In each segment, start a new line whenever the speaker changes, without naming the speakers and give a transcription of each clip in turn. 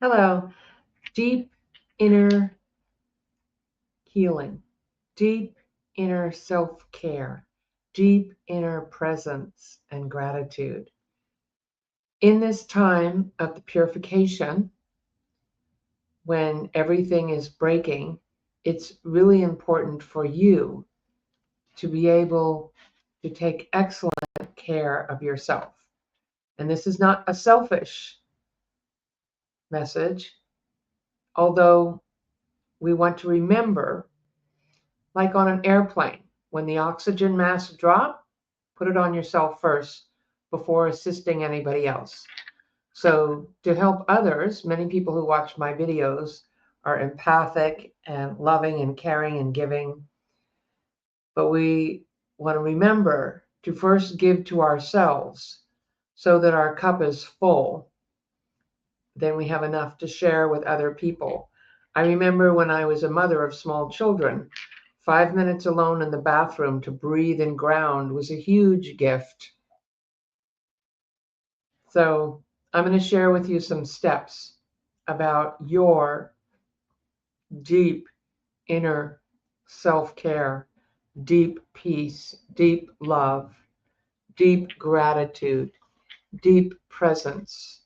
Hello. Deep inner healing, deep inner self care, deep inner presence and gratitude. In this time of the purification, when everything is breaking, it's really important for you to be able to take excellent care of yourself. And this is not a selfish message, although we want to remember, like on an airplane, when the oxygen masks drop, put it on yourself first before assisting anybody else. So, to help others, many people who watch my videos are empathic and loving and caring and giving. But we want to remember to first give to ourselves so that our cup is full. Then we have enough to share with other people. I remember when I was a mother of small children, 5 minutes alone in the bathroom to breathe and ground was a huge gift. So I'm going to share with you some steps about your deep inner self-care, deep peace, deep love, deep gratitude, deep presence.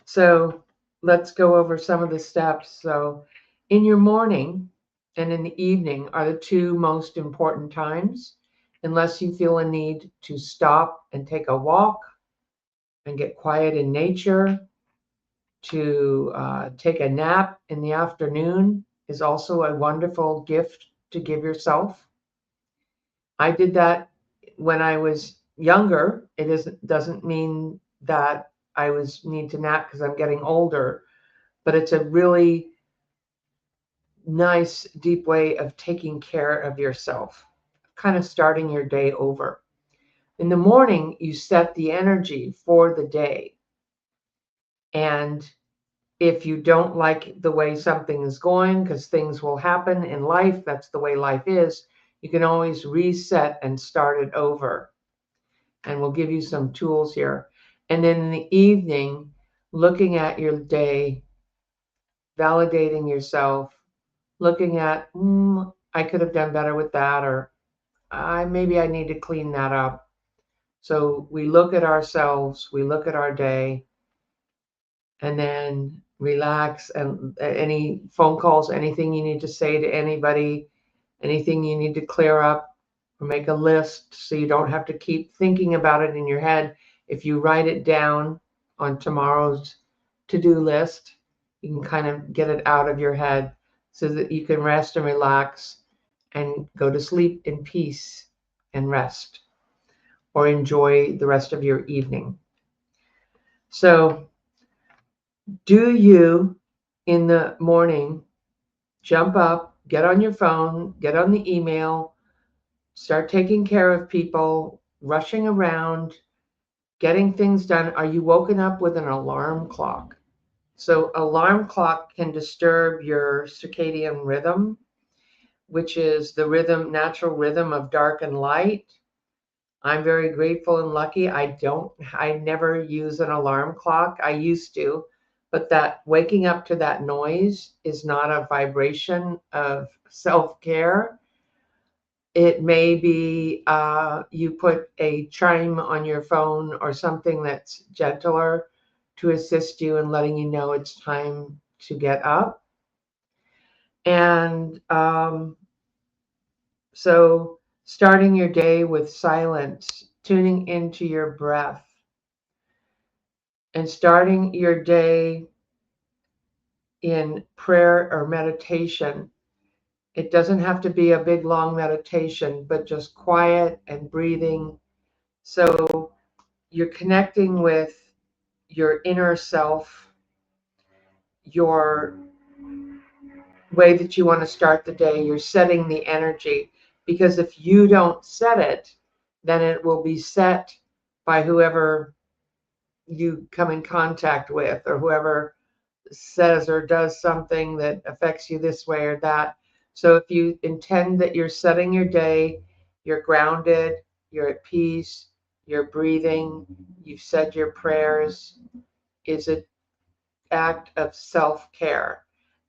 So let's go over some of the steps. So in your morning and in the evening are the two most important times, unless you feel a need to stop and take a walk and get quiet in nature. To take a nap in the afternoon is also a wonderful gift to give yourself. I did that when I was younger. Doesn't mean that I was need to nap because I'm getting older, but it's a really nice, deep way of taking care of yourself, kind of starting your day over. In the morning, you set the energy for the day. And if you don't like the way something is going, because things will happen in life, that's the way life is, you can always reset and start it over. And we'll give you some tools here. And then in the evening, looking at your day, validating yourself, looking at, I could have done better with that, or maybe I need to clean that up. So we look at ourselves, we look at our day, and then relax. And any phone calls, anything you need to say to anybody, anything you need to clear up, or make a list so you don't have to keep thinking about it in your head. If you write it down on tomorrow's to-do list, you can kind of get it out of your head so that you can rest and relax and go to sleep in peace and rest, or enjoy the rest of your evening. So do you in the morning jump up, get on your phone, get on the email, start taking care of people, rushing around, getting things done? Are you woken up with an alarm clock? So alarm clock can disturb your circadian rhythm, which is the rhythm, natural rhythm of dark and light. I'm very grateful and lucky. I never use an alarm clock. I used to, but that waking up to that noise is not a vibration of self-care. It may be you put a chime on your phone or something that's gentler to assist you in letting you know it's time to get up. And so starting your day with silence, tuning into your breath, and starting your day in prayer or meditation. It doesn't have to be a big, long meditation, but just quiet and breathing. So you're connecting with your inner self, your way that you want to start the day. You're setting the energy, because if you don't set it, then it will be set by whoever you come in contact with, or whoever says or does something that affects you this way or that. So if you intend that you're setting your day, you're grounded, you're at peace, you're breathing, you've said your prayers, is it act of self-care.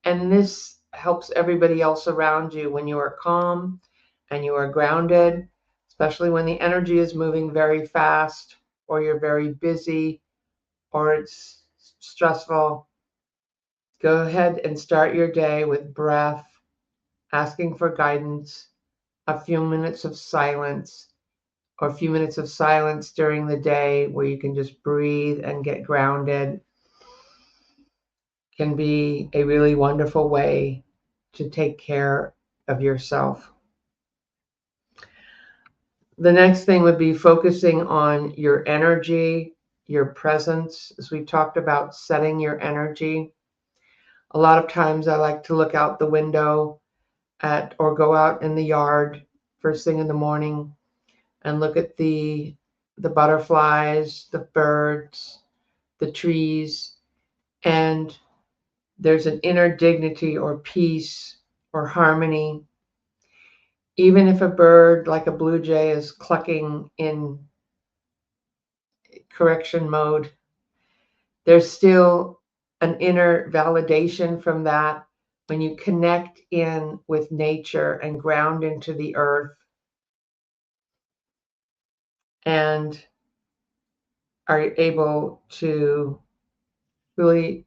And this helps everybody else around you when you are calm and you are grounded, especially when the energy is moving very fast or you're very busy or it's stressful. Go ahead and start your day with breath, asking for guidance, a few minutes of silence, or a few minutes of silence during the day where you can just breathe and get grounded can be a really wonderful way to take care of yourself. The next thing would be focusing on your energy, your presence, as we talked about setting your energy. A lot of times I like to look out the window or go out in the yard first thing in the morning and look at the butterflies, the birds, the trees, and there's an inner dignity or peace or harmony. Even if a bird like a blue jay is clucking in correction mode, there's still an inner validation from that when you connect in with nature and ground into the earth and are able to really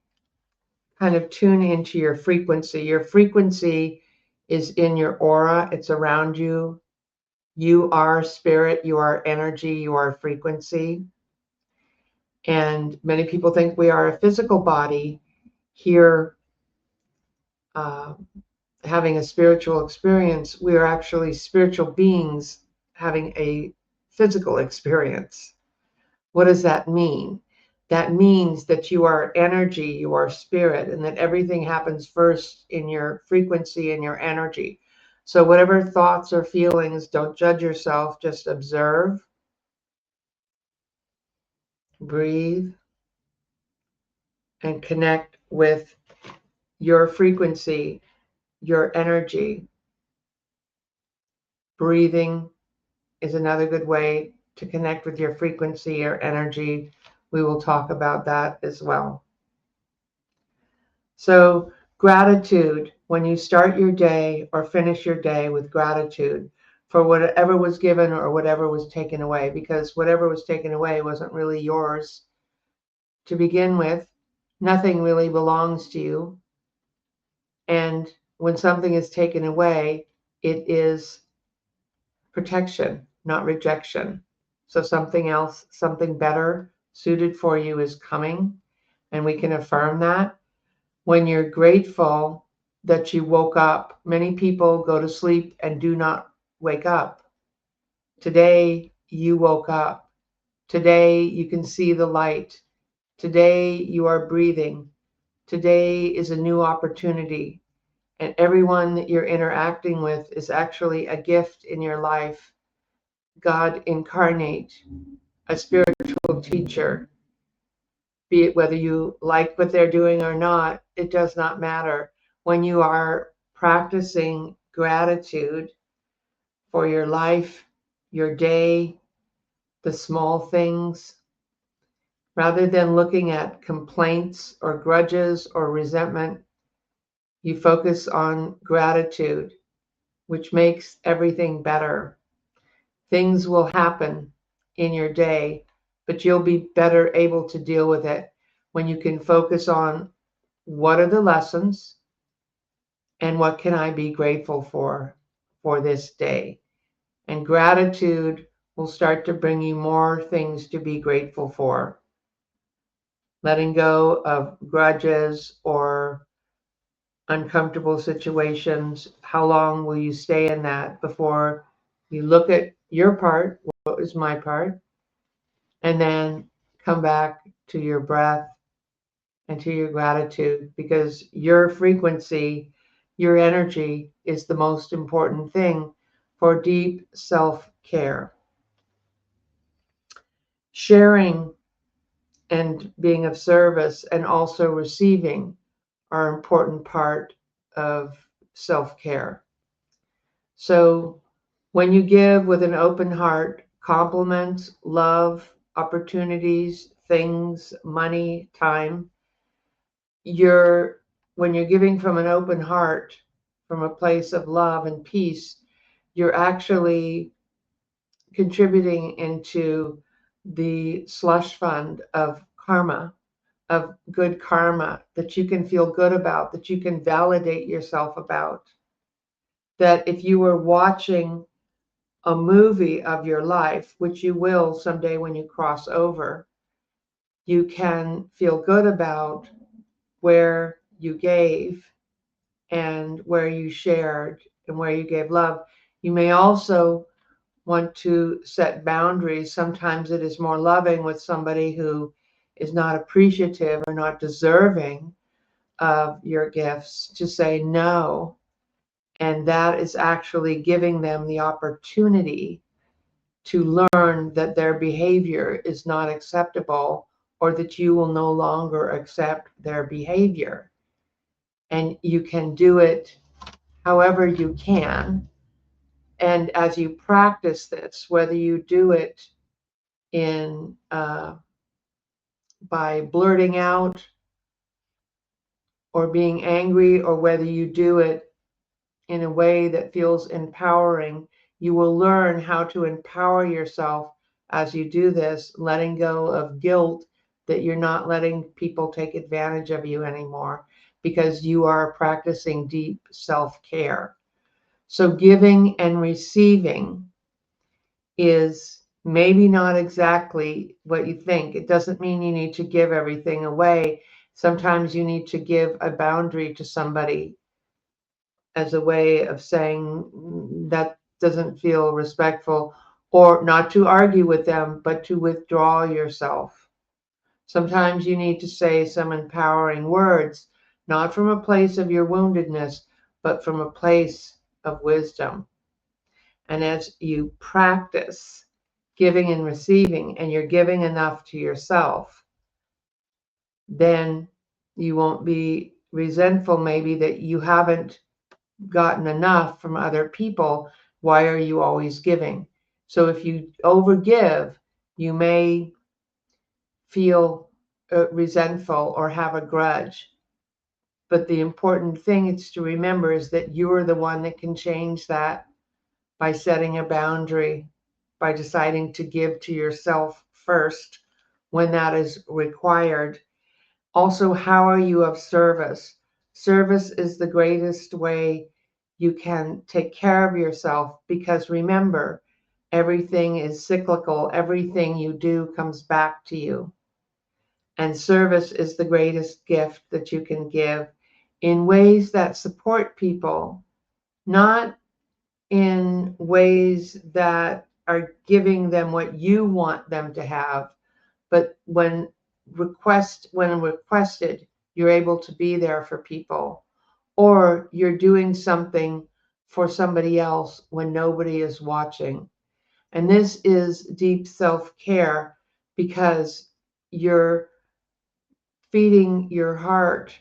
kind of tune into your frequency. Your frequency is in your aura, it's around you. You are spirit, you are energy, you are frequency. And many people think we are a physical body here having a spiritual experience. We are actually spiritual beings having a physical experience. What does that mean? That means that you are energy, you are spirit, and that everything happens first in your frequency and your energy. So whatever thoughts or feelings, don't judge yourself, just observe, breathe, and connect with your frequency, your energy. Breathing is another good way to connect with your frequency or energy. We will talk about that as well. So gratitude, when you start your day or finish your day with gratitude for whatever was given or whatever was taken away, because whatever was taken away wasn't really yours to begin with. Nothing really belongs to you. And when something is taken away, it is protection, not rejection. So something else, something better suited for you is coming. And we can affirm that. When you're grateful that you woke up, many people go to sleep and do not wake up. Today, you woke up. Today, you can see the light. Today, you are breathing. Today is a new opportunity. And everyone that you're interacting with is actually a gift in your life. God incarnate, a spiritual teacher, be it whether you like what they're doing or not, it does not matter. When you are practicing gratitude for your life, your day, the small things, rather than looking at complaints or grudges or resentment, you focus on gratitude, which makes everything better. Things will happen in your day, but you'll be better able to deal with it when you can focus on what are the lessons and what can I be grateful for this day. And gratitude will start to bring you more things to be grateful for. Letting go of grudges or uncomfortable situations. How long will you stay in that before you look at your part? What is my part? And then come back to your breath and to your gratitude, because your frequency, your energy is the most important thing for deep self-care. Sharing and being of service and also receiving are an important part of self-care. So when you give with an open heart, compliments, love, opportunities, things, money, time, when you're giving from an open heart, from a place of love and peace, you're actually contributing into the slush fund of karma, of good karma that you can feel good about, that you can validate yourself about. That if you were watching a movie of your life, which you will someday when you cross over, you can feel good about where you gave and where you shared and where you gave love. You may also want to set boundaries. Sometimes it is more loving with somebody who is not appreciative or not deserving of your gifts to say no. And that is actually giving them the opportunity to learn that their behavior is not acceptable or that you will no longer accept their behavior. And you can do it however you can. And as you practice this, whether you do it in by blurting out or being angry, or whether you do it in a way that feels empowering, you will learn how to empower yourself as you do this, letting go of guilt that you're not letting people take advantage of you anymore because you are practicing deep self-care. So giving and receiving is maybe not exactly what you think. It doesn't mean you need to give everything away. Sometimes you need to give a boundary to somebody as a way of saying that doesn't feel respectful, or not to argue with them, but to withdraw yourself. Sometimes you need to say some empowering words, not from a place of your woundedness, but from a place of wisdom. And as you practice giving and receiving, and you're giving enough to yourself, then you won't be resentful maybe that you haven't gotten enough from other people. Why are you always giving? So if you overgive, you may feel resentful or have a grudge. But the important thing is to remember is that you are the one that can change that by setting a boundary, by deciding to give to yourself first when that is required. Also, how are you of service? Service is the greatest way you can take care of yourself, because remember, everything is cyclical. Everything you do comes back to you. And service is the greatest gift that you can give in ways that support people, not in ways that are giving them what you want them to have, but when requested, you're able to be there for people, or you're doing something for somebody else when nobody is watching. And this is deep self-care, because you're feeding your heart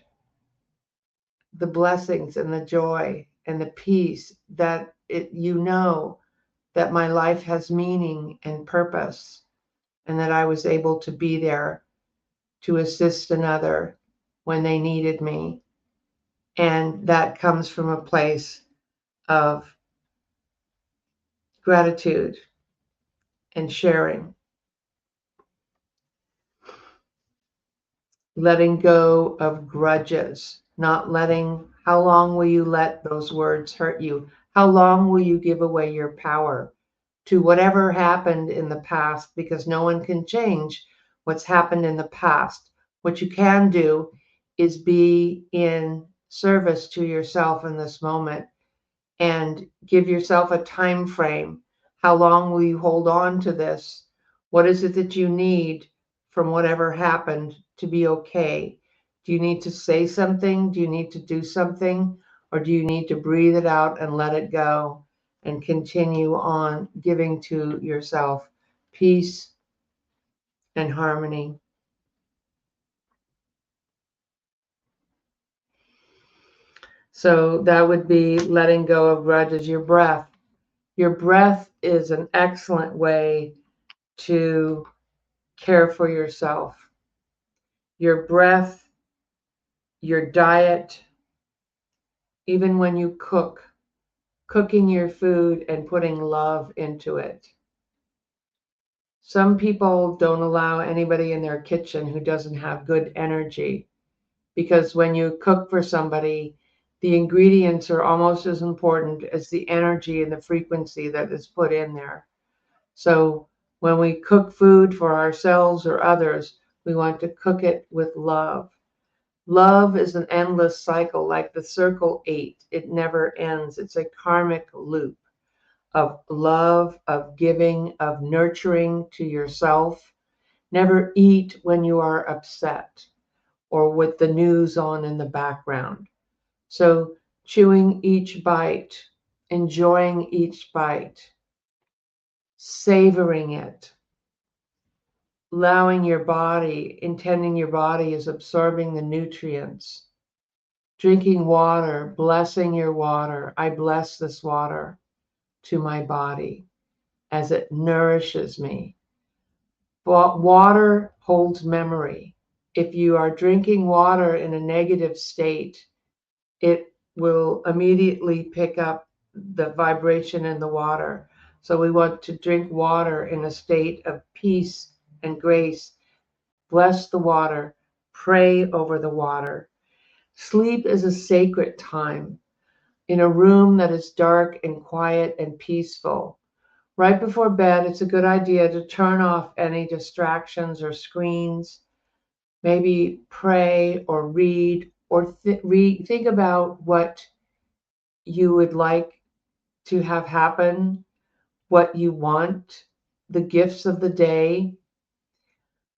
the blessings and the joy and the peace that you know that my life has meaning and purpose, and that I was able to be there to assist another when they needed me. And that comes from a place of gratitude and sharing. Letting go of grudges, not letting, how long will you let those words hurt you? How long will you give away your power to whatever happened in the past? Because no one can change what's happened in the past. What you can do is be in service to yourself in this moment, and give yourself a time frame. How long will you hold on to this? What is it that you need from whatever happened to be okay? Do you need to say something? Do you need to do something? Or do you need to breathe it out and let it go and continue on giving to yourself peace and harmony? So that would be letting go of grudges. Your breath. Your breath is an excellent way to care for yourself. Your breath, your diet, even when you cook, cooking your food and putting love into it. Some people don't allow anybody in their kitchen who doesn't have good energy, because when you cook for somebody, the ingredients are almost as important as the energy and the frequency that is put in there. So when we cook food for ourselves or others, we want to cook it with love. Love is an endless cycle, like the circle 8. It never ends. It's a karmic loop of love, of giving, of nurturing to yourself. Never eat when you are upset or with the news on in the background. So chewing each bite, enjoying each bite, savoring it, allowing your body, intending your body is absorbing the nutrients. Drinking water, blessing your water. I bless this water to my body as it nourishes me. Water holds memory. If you are drinking water in a negative state, it will immediately pick up the vibration in the water. So we want to drink water in a state of peace and grace. Bless the water. Pray over the water. Sleep is a sacred time in a room that is dark and quiet and peaceful. Right before bed, it's a good idea to turn off any distractions or screens. Maybe pray or read or think about what you would like to have happen, what you want, the gifts of the day,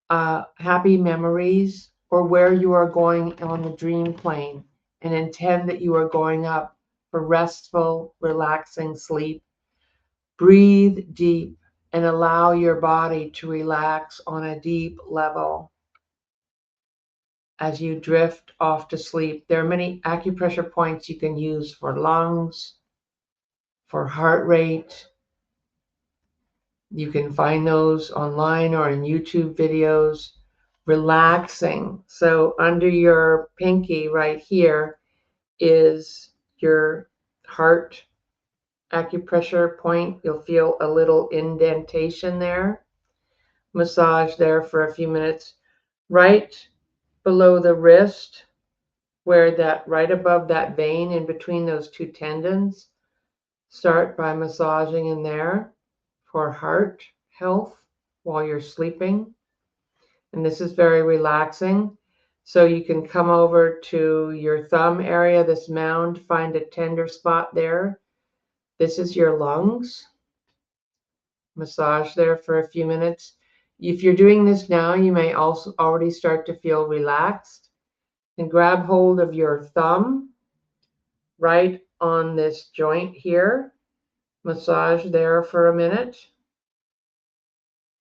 happy memories, or where you are going on the dream plane, and intend that you are going up for restful, relaxing sleep. Breathe deep and allow your body to relax on a deep level as you drift off to sleep. There are many acupressure points you can use for lungs, for heart rate. You can find those online or in YouTube videos. Relaxing. So under your pinky right here is your heart acupressure point. You'll feel a little indentation there. Massage there for a few minutes. Right below the wrist, where that right above that vein in between those two tendons, start by massaging in there for heart health while you're sleeping. And this is very relaxing. So you can come over to your thumb area, this mound, find a tender spot there. This is your lungs. Massage there for a few minutes. If you're doing this now, you may also already start to feel relaxed. And grab hold of your thumb right on this joint here. Massage there for a minute.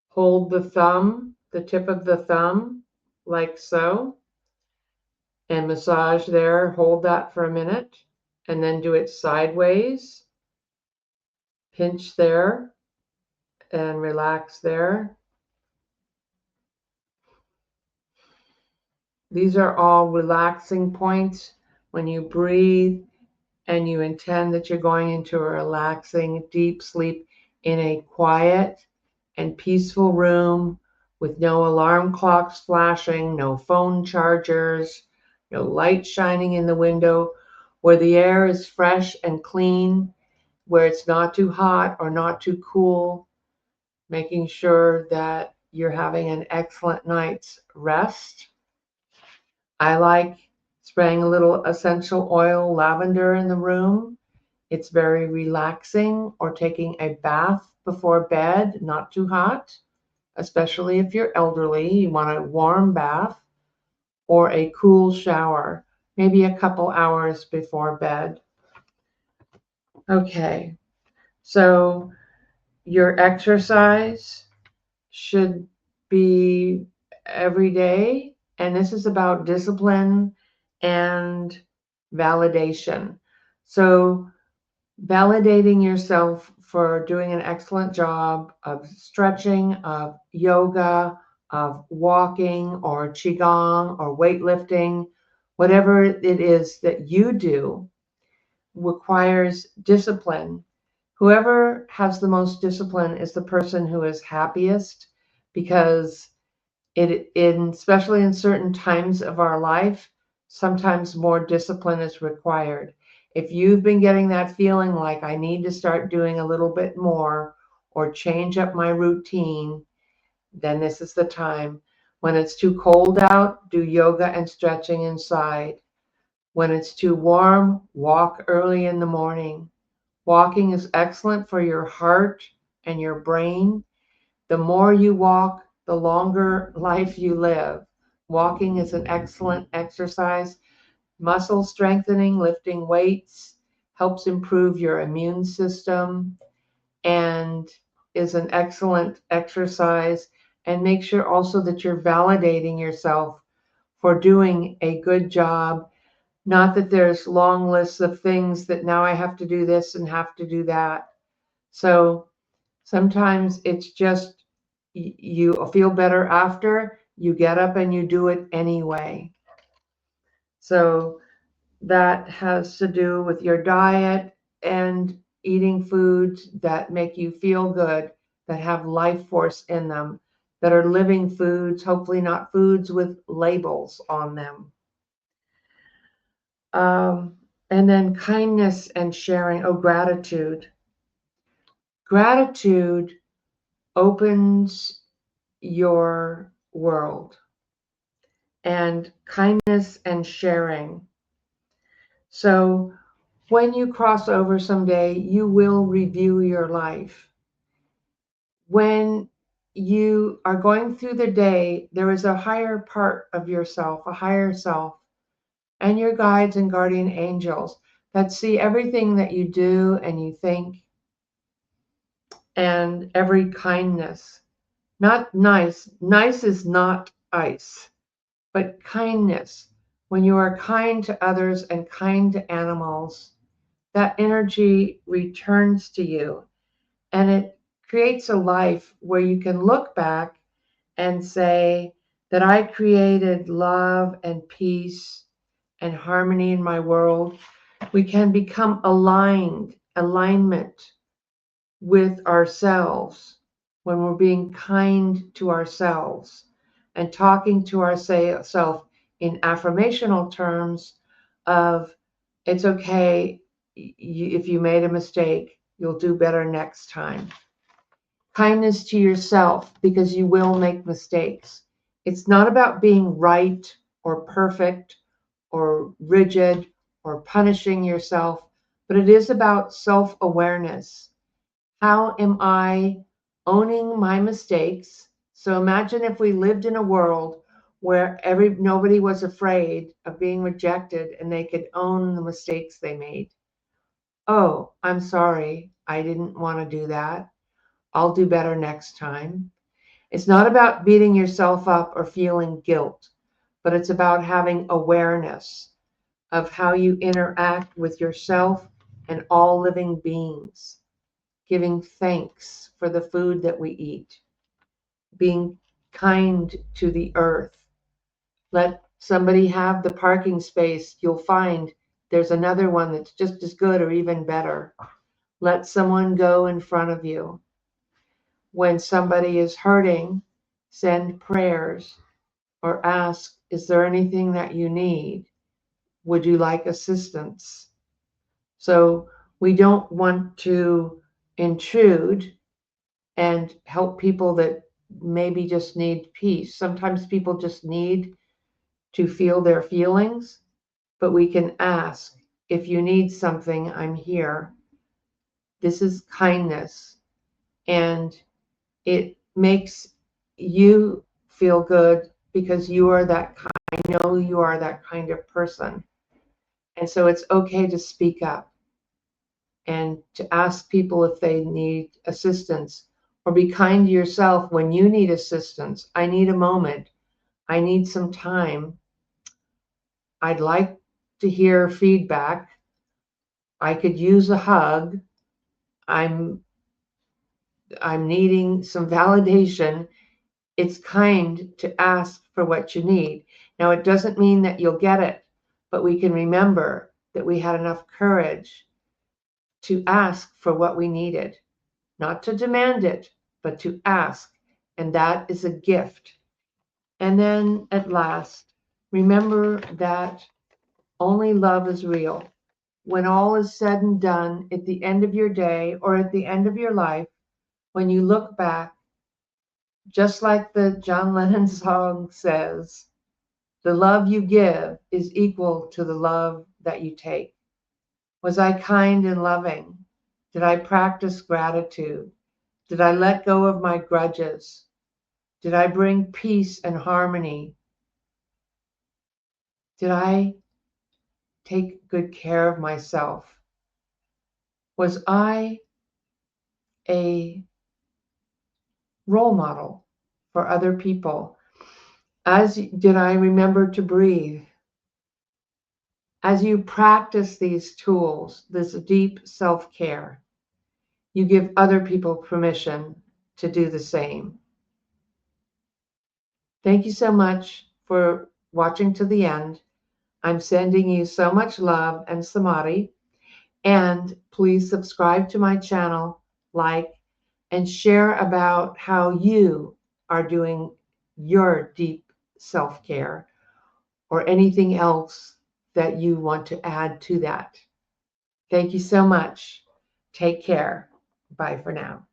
Hold the thumb, the tip of the thumb, like so. And massage there. Hold that for a minute. And then do it sideways. Pinch there and relax there. These are all relaxing points. When you breathe and you intend that you're going into a relaxing, deep sleep in a quiet and peaceful room with no alarm clocks flashing, no phone chargers, no light shining in the window, where the air is fresh and clean, where it's not too hot or not too cool, making sure that you're having an excellent night's rest. I like spraying a little essential oil lavender in the room. It's very relaxing, or taking a bath before bed, not too hot, especially if you're elderly. You want a warm bath or a cool shower, maybe a couple hours before bed. Okay, so your exercise should be every day, and this is about discipline and validation. So validating yourself for doing an excellent job of stretching, of yoga, of walking or qigong or weightlifting Whatever it is that you do requires discipline. Whoever has the most discipline is the person who is happiest, because especially in certain times of our life, sometimes more discipline is required. If you've been getting that feeling like I need to start doing a little bit more or change up my routine, then this is the time. When it's too cold out, do yoga and stretching inside. When it's too warm, walk early in the morning. Walking is excellent for your heart and your brain. The more you walk, the longer life you live. Walking is an excellent exercise. Muscle strengthening, lifting weights, helps improve your immune system and is an excellent exercise. And make sure also that you're validating yourself for doing a good job. Not that there's long lists of things that now I have to do this and have to do that. So sometimes it's just you feel better after you get up and you do it anyway. So that has to do with your diet and eating foods that make you feel good, that have life force in them, that are living foods, hopefully not foods with labels on them. And then kindness and sharing. Oh, gratitude. Gratitude opens your world, and kindness and sharing. So when you cross over someday, you will review your life. When you are going through the day, there is a higher part of yourself, a higher self, and your guides and guardian angels that see everything that you do and you think, and every kindness. Not nice. Nice is not ice, but kindness. When you are kind to others and kind to animals, that energy returns to you, and it creates a life where you can look back and say that I created love and peace and harmony in my world. We can become alignment with ourselves when we're being kind to ourselves and talking to ourselves in affirmational terms of it's okay if you made a mistake, you'll do better next time. Kindness to yourself, because you will make mistakes. It's not about being right or perfect or rigid or punishing yourself, but it is about self-awareness. How am I owning my mistakes? So imagine if we lived in a world where nobody was afraid of being rejected and they could own the mistakes they made. Oh, I'm sorry. I didn't want to do that. I'll do better next time. It's not about beating yourself up or feeling guilt, but it's about having awareness of how you interact with yourself and all living beings, giving thanks for the food that we eat, being kind to the earth. Let somebody have the parking space. You'll find there's another one that's just as good or even better. Let someone go in front of you. When somebody is hurting, send prayers or ask, is there anything that you need? Would you like assistance? So we don't want to intrude and help people that maybe just need peace. Sometimes people just need to feel their feelings, but we can ask, if you need something, I'm here. This is kindness, and it makes you feel good because you are that kind. I know you are that kind of person. And so it's okay to speak up and to ask people if they need assistance, or be kind to yourself when you need assistance. I need a moment. I need some time. I'd like to hear feedback. I could use a hug. I'm I'm needing some validation. It's kind to ask for what you need. Now, it doesn't mean that you'll get it, but we can remember that we had enough courage to ask for what we needed, not to demand it, but to ask. And that is a gift. And then at last, remember that only love is real. When all is said and done, at the end of your day or at the end of your life, when you look back, just like the John Lennon song says, the love you give is equal to the love that you take. Was I kind and loving? Did I practice gratitude? Did I let go of my grudges? Did I bring peace and harmony? Did I take good care of myself? Was I a role model for other people? As did I remember to breathe? As you practice these tools, this deep self-care, you give other people permission to do the same. Thank you so much for watching to the end. I'm sending you so much love and samadhi. And please subscribe to my channel, like, and share about how you are doing your deep self-care or anything else that you want to add to that. Thank you so much. Take care. Bye for now.